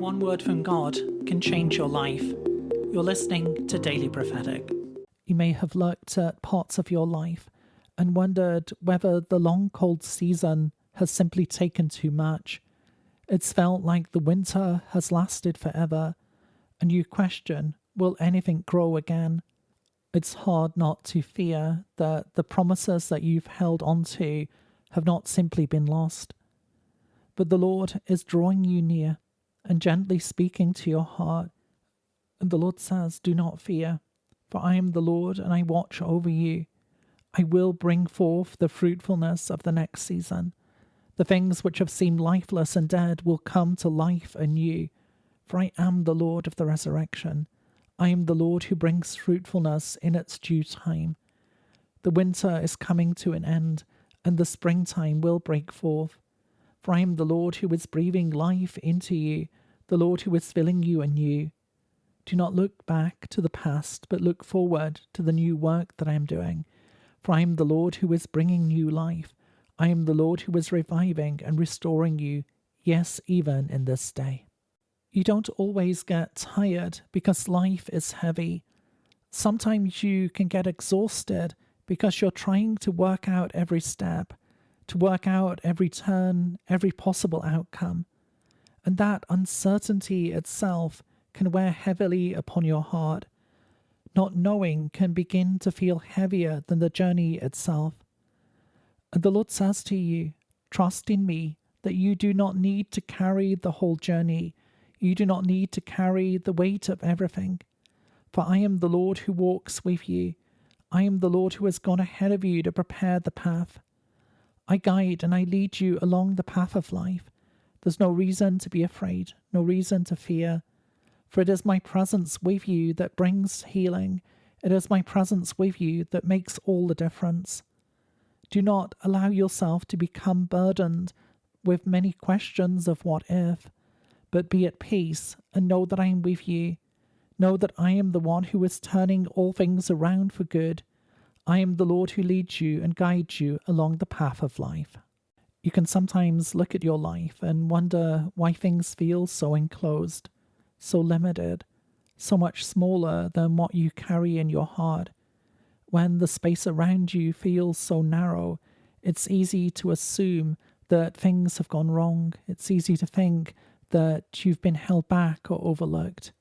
One word from God can change your life. You're listening to Daily Prophetic. You may have looked at parts of your life and wondered whether the long cold season has simply taken too much. It's felt like the winter has lasted forever, and you question, will anything grow again? It's hard not to fear that the promises that you've held onto have not simply been lost. But the Lord is drawing you near and gently speaking to your heart. And the Lord says, do not fear, for I am the Lord and I watch over you. I will bring forth the fruitfulness of the next season. The things which have seemed lifeless and dead will come to life anew. For I am the Lord of the resurrection. I am the Lord who brings fruitfulness in its due time. The winter is coming to an end, and the springtime will break forth. For I am the Lord who is breathing life into you, the Lord who is filling you anew. Do not look back to the past, but look forward to the new work that I am doing. For I am the Lord who is bringing new life. I am the Lord who is reviving and restoring you, yes, even in this day. You don't always get tired because life is heavy. Sometimes you can get exhausted because you're trying to work out every step, to work out every turn, every possible outcome. And that uncertainty itself can wear heavily upon your heart. Not knowing can begin to feel heavier than the journey itself. And the Lord says to you, trust in me that you do not need to carry the whole journey. You do not need to carry the weight of everything. For I am the Lord who walks with you. I am the Lord who has gone ahead of you to prepare the path. I guide and I lead you along the path of life. There's no reason to be afraid, no reason to fear. For it is my presence with you that brings healing. It is my presence with you that makes all the difference. Do not allow yourself to become burdened with many questions of what if, but be at peace and know that I am with you. Know that I am the one who is turning all things around for good. I am the Lord who leads you and guides you along the path of life. You can sometimes look at your life and wonder why things feel so enclosed, so limited, so much smaller than what you carry in your heart. When the space around you feels so narrow, it's easy to assume that things have gone wrong. It's easy to think that you've been held back or overlooked.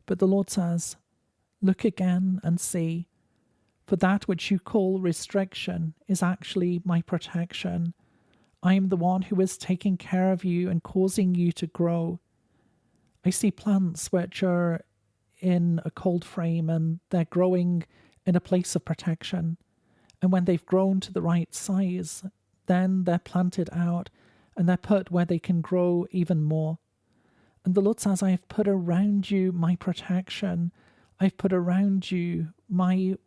But the Lord says, look again and see. For that which you call restriction is actually my protection. I am the one who is taking care of you and causing you to grow. I see plants which are in a cold frame and they're growing in a place of protection. And when they've grown to the right size, then they're planted out and they're put where they can grow even more. And the Lord says, I have put around you my protection. I've put around you my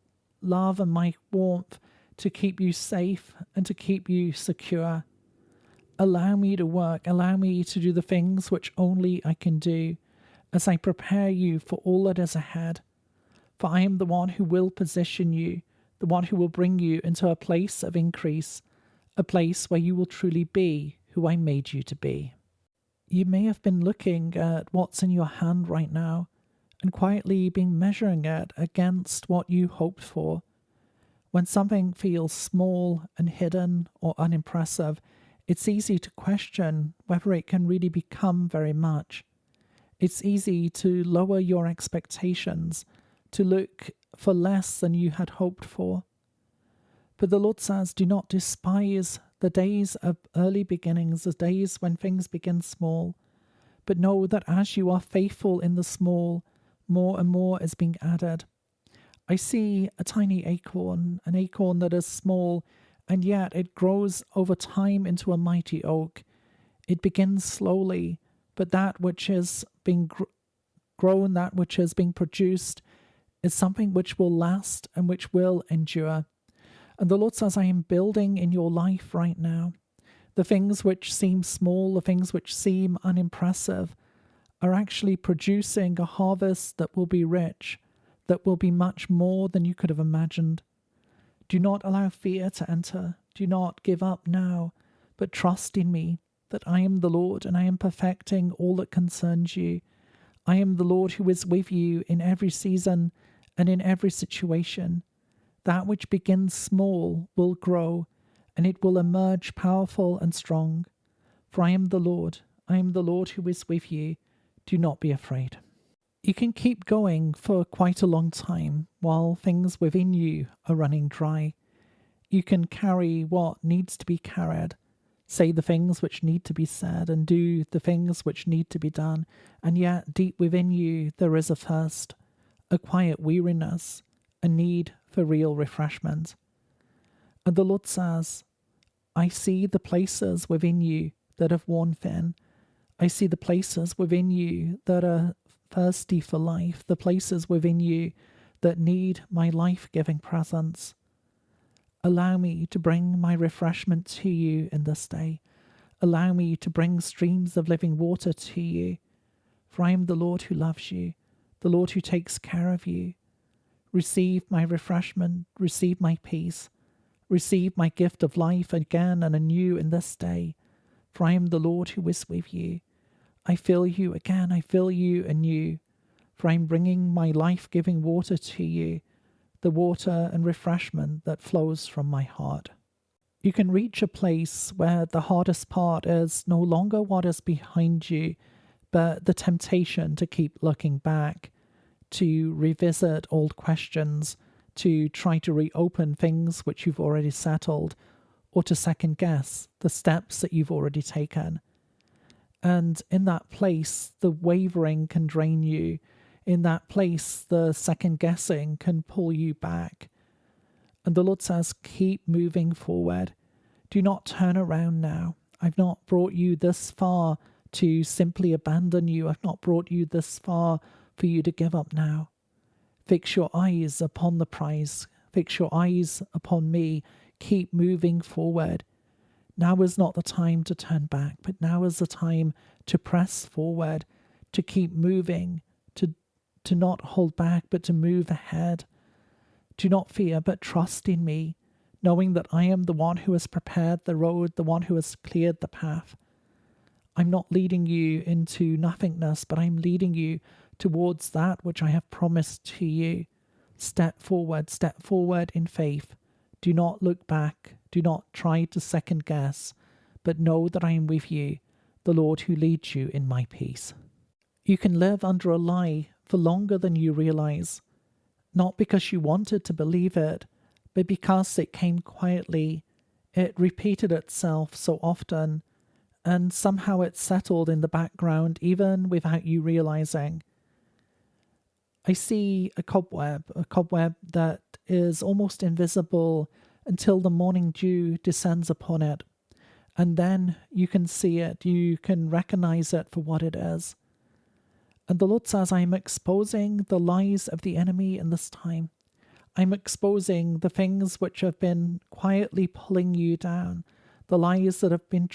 love and my warmth to keep you safe and to keep you secure. Allow me to work. Allow me to do the things which only I can do as I prepare you for all that is ahead. For I am the one who will position you, the one who will bring you into a place of increase, a place where you will truly be who I made you to be. You may have been looking at what's in your hand right now and quietly been measuring it against what you hoped for. When something feels small and hidden or unimpressive, it's easy to question whether it can really become very much. It's easy to lower your expectations, to look for less than you had hoped for. But the Lord says, do not despise the days of early beginnings, the days when things begin small, but know that as you are faithful in the small, more and more is being added. I see a tiny acorn, an acorn that is small, and yet it grows over time into a mighty oak. It begins slowly, but that which is being grown, that which is being produced, is something which will last and which will endure. And the Lord says, I am building in your life right now. The things which seem small, the things which seem unimpressive, are actually producing a harvest that will be rich, that will be much more than you could have imagined. Do not allow fear to enter. Do not give up now, but trust in me. that I am the Lord, and I am perfecting all that concerns you. I am the Lord who is with you in every season and in every situation. That which begins small will grow, and it will emerge powerful and strong. For I am the Lord who is with you. Do not be afraid. You can keep going for quite a long time while things within you are running dry. You can carry what needs to be carried, say the things which need to be said, and do the things which need to be done, and yet deep within you there is a thirst, a quiet weariness, a need for real refreshment. And the Lord says, I see the places within you that have worn thin. I see the places within you that are thirsty for life, the places within you that need my life-giving presence. Allow me to bring my refreshment to you in this day. Allow me to bring streams of living water to you. For I am the Lord who loves you, the Lord who takes care of you. Receive my refreshment, receive my peace, receive my gift of life again and anew in this day. For I am the Lord who is with you. I fill you again, I fill you anew. For I am bringing my life-giving water to you, the water and refreshment that flows from my heart. You can reach a place where the hardest part is no longer what is behind you, but the temptation to keep looking back, to revisit old questions, to try to reopen things which you've already settled, or to second guess the steps that you've already taken. And in that place, the wavering can drain you. In that place, the second guessing can pull you back. And the Lord says, keep moving forward. Do not turn around now. I've not brought you this far to simply abandon you. I've not brought you this far for you to give up now. Fix your eyes upon the prize. Fix your eyes upon me. Keep moving forward. Now is not the time to turn back, but now is the time to press forward, to keep moving, to not hold back, but to move ahead. Do not fear, but trust in me, knowing that I am the one who has prepared the road, the one who has cleared the path. I'm not leading you into nothingness, but I'm leading you towards that which I have promised to you. Step forward in faith. Do not look back. Do not try to second guess, but know that I am with you, the Lord who leads you in my peace. You can live under a lie for longer than you realize, not because you wanted to believe it, but because it came quietly. It repeated itself so often, and somehow it settled in the background even without you realizing. I see a cobweb that is almost invisible until the morning dew descends upon it. And then you can see it, you can recognize it for what it is. And the Lord says, I am exposing the lies of the enemy in this time. I'm exposing the things which have been quietly pulling you down, the lies that have been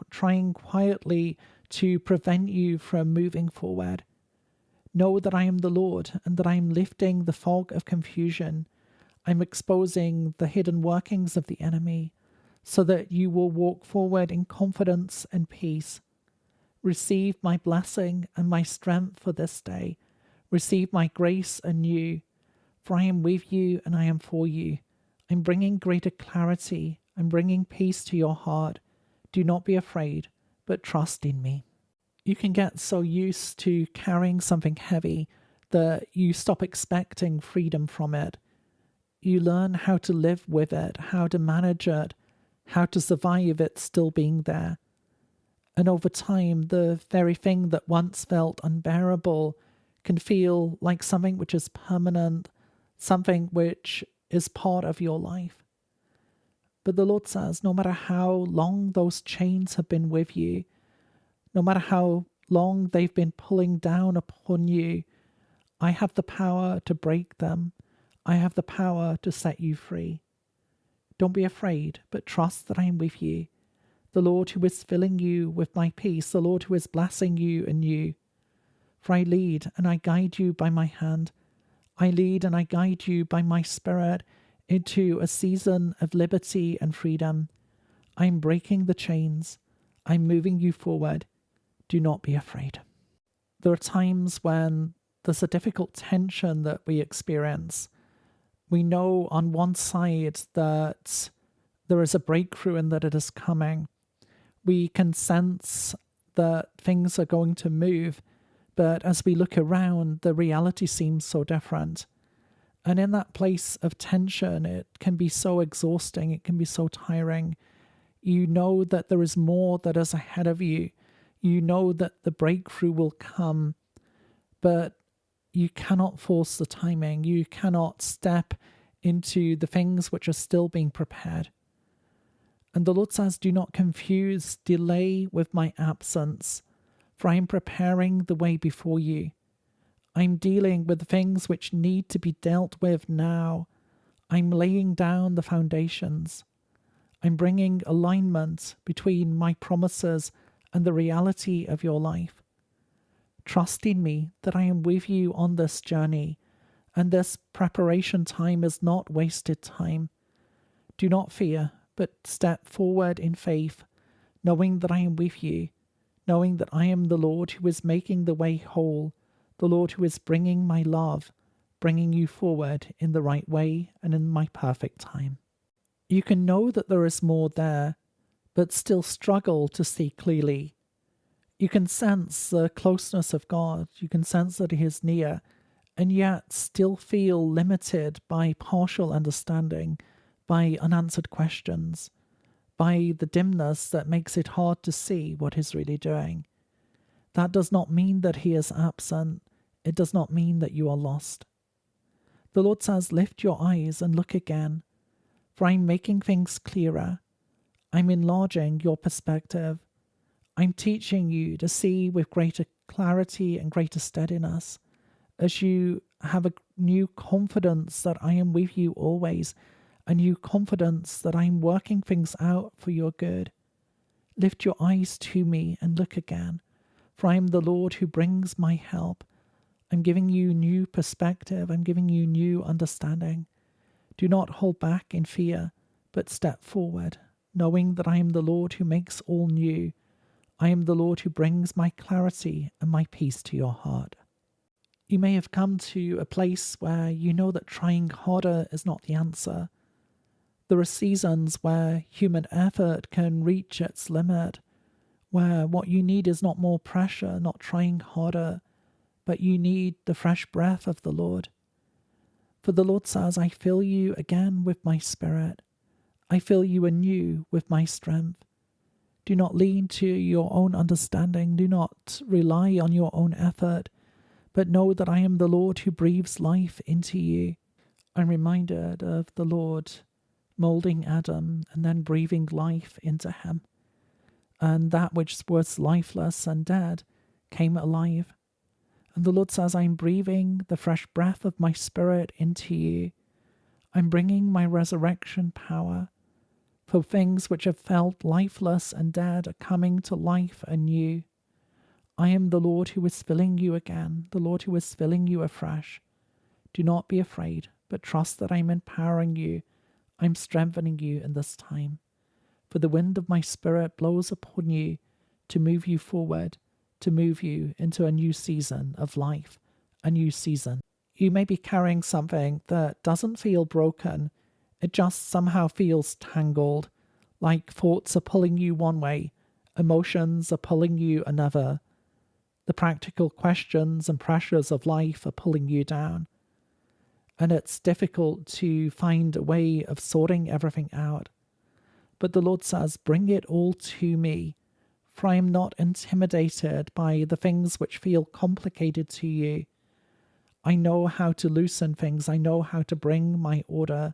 trying quietly to prevent you from moving forward. Know that I am the Lord and that I am lifting the fog of confusion. I'm exposing the hidden workings of the enemy so that you will walk forward in confidence and peace. Receive my blessing and my strength for this day. Receive my grace anew, for I am with you and I am for you. I'm bringing greater clarity. I'm bringing peace to your heart. Do not be afraid, but trust in me. You can get so used to carrying something heavy that you stop expecting freedom from it. You learn how to live with it, how to manage it, how to survive it still being there. And over time, the very thing that once felt unbearable can feel like something which is permanent, something which is part of your life. But the Lord says, no matter how long those chains have been with you, no matter how long they've been pulling down upon you, I have the power to break them. I have the power to set you free. Don't be afraid, but trust that I am with you. The Lord who is filling you with my peace, the Lord who is blessing you anew. For I lead and I guide you by my hand. I lead and I guide you by my Spirit into a season of liberty and freedom. I am breaking the chains. I'm moving you forward. Do not be afraid. There are times when there's a difficult tension that we experience. We know on one side that there is a breakthrough and that it is coming. We can sense that things are going to move, but as we look around, the reality seems so different. And in that place of tension, it can be so exhausting, it can be so tiring. You know that there is more that is ahead of you. You know that the breakthrough will come, but you cannot force the timing. You cannot step into the things which are still being prepared. And the Lord says, do not confuse delay with my absence, for I am preparing the way before you. I'm dealing with things which need to be dealt with now. I'm laying down the foundations. I'm bringing alignment between my promises and the reality of your life. Trust in me that I am with you on this journey, and this preparation time is not wasted time. Do not fear, but step forward in faith, knowing that I am with you, knowing that I am the Lord who is making the way whole, the Lord who is bringing my love, bringing you forward in the right way and in my perfect time. You can know that there is more there, but still struggle to see clearly. You can sense the closeness of God, you can sense that He is near, and yet still feel limited by partial understanding, by unanswered questions, by the dimness that makes it hard to see what He's really doing. That does not mean that He is absent. It does not mean that you are lost. The Lord says, lift your eyes and look again, for I'm making things clearer. I'm enlarging your perspective. I'm teaching you to see with greater clarity and greater steadiness, as you have a new confidence that I am with you always, a new confidence that I'm working things out for your good. Lift your eyes to me and look again, for I am the Lord who brings my help. I'm giving you new perspective. I'm giving you new understanding. Do not hold back in fear, but step forward, knowing that I am the Lord who makes all new. I am the Lord who brings my clarity and my peace to your heart. You may have come to a place where you know that trying harder is not the answer. There are seasons where human effort can reach its limit, where what you need is not more pressure, not trying harder, but you need the fresh breath of the Lord. For the Lord says, I fill you again with my Spirit. I fill you anew with my strength. Do not lean to your own understanding. Do not rely on your own effort, but know that I am the Lord who breathes life into you. I'm reminded of the Lord moulding Adam and then breathing life into him. And that which was lifeless and dead came alive. And the Lord says, I'm breathing the fresh breath of my Spirit into you. I'm bringing my resurrection power. For things which have felt lifeless and dead are coming to life anew. I am the Lord who is filling you again, the Lord who is filling you afresh. Do not be afraid, but trust that I'm empowering you. I'm strengthening you in this time. For the wind of my Spirit blows upon you to move you forward, to move you into a new season of life, a new season. You may be carrying something that doesn't feel broken. It just somehow feels tangled, like thoughts are pulling you one way, emotions are pulling you another. The practical questions and pressures of life are pulling you down. And it's difficult to find a way of sorting everything out. But the Lord says, bring it all to me, for I am not intimidated by the things which feel complicated to you. I know how to loosen things. I know how to bring my order.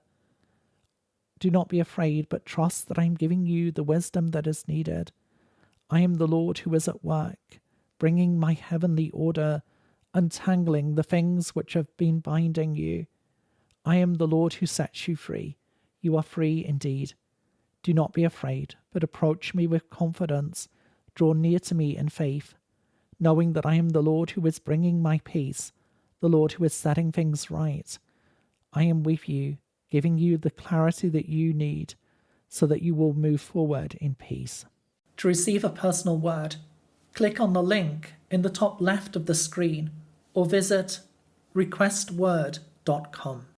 Do not be afraid, but trust that I am giving you the wisdom that is needed. I am the Lord who is at work, bringing my heavenly order, untangling the things which have been binding you. I am the Lord who sets you free. You are free indeed. Do not be afraid, but approach me with confidence. Draw near to me in faith, knowing that I am the Lord who is bringing my peace, the Lord who is setting things right. I am with you, giving you the clarity that you need so that you will move forward in peace. To receive a personal word, click on the link in the top left of the screen or visit requestword.com.